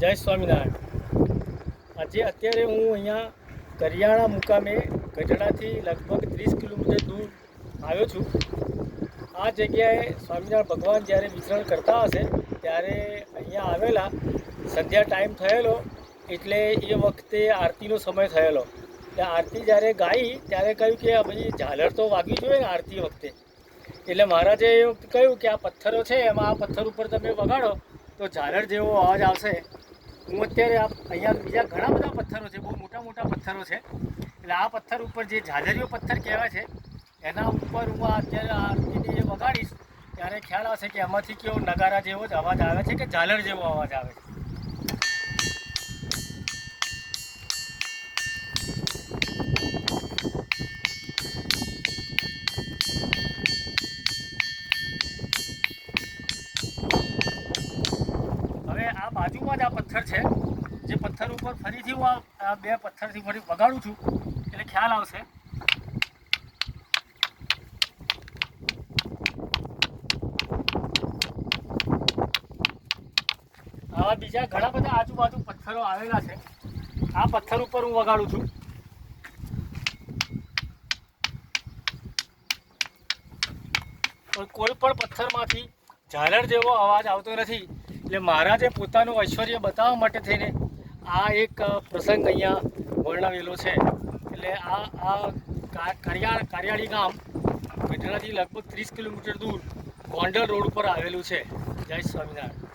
જય સ્વામિનારાયણ। આજે અત્યારે હું અહીંયા કરિયાણા મુકામે ગઢડાથી લગભગ 30 કિલોમીટર દૂર આવ્યો છું। આ જગ્યાએ સ્વામિનારાયણ ભગવાન જ્યારે વિચરણ કરતા હશે ત્યારે અહીંયા આવેલા સંધ્યા ટાઈમ થયેલો, એટલે એ વખતે આરતીનો સમય થયેલો। એટલે આરતી જ્યારે ગાઈ ત્યારે કહ્યું કે ભાઈ ઝાલર તો વાગવી જોઈએ ને આરતી વખતે। એટલે મહારાજે એવું કહ્યું કે આ પથ્થરો છે, એમાં આ પથ્થર ઉપર તમે વગાડો તો ઝાલર જેવો અવાજ આવશે। હું અત્યારે અહીંયા બીજા ઘણા બધા પથ્થરો છે, બહુ મોટા મોટા પથ્થરો છે, એટલે આ પથ્થર ઉપર જે ઝાલરીયો પથ્થર કહેવાય છે એના ઉપર હું અત્યારે આરતીની જે વગાડીશ ત્યારે ખ્યાલ આવશે કે એમાંથી કેવો નગારા જેવો જ અવાજ આવે છે કે ઝાલર જેવો અવાજ આવે છે। હવે આ બાજુમાં જ આ પથ્થર છે, જે પથ્થર ઉપર ફરીથી હું આ બે પથ્થરથી ફરી વગાડું છું એટલે ખ્યાલ આવશે। આવા બીજા ઘણા બધા આજુબાજુ પથ્થરો આવેલા છે, આ પથ્થર ઉપર હું વગાડું છું। કોઈ પણ પથ્થરમાંથી ઝાલર જેવો અવાજ આવતો નથી, એટલે મહારાજે પોતાનું ઐશ્વર્ય બતાવવા માટે થઈને આ એક પ્રસંગ અહીંયા વર્ણવેલો છે। એટલે આ કારિયાળી ગામ ગઢડાથી લગભગ 30 કિલોમીટર દૂર ગોંડલ રોડ ઉપર આવેલું છે। જય સ્વામિનારાયણ।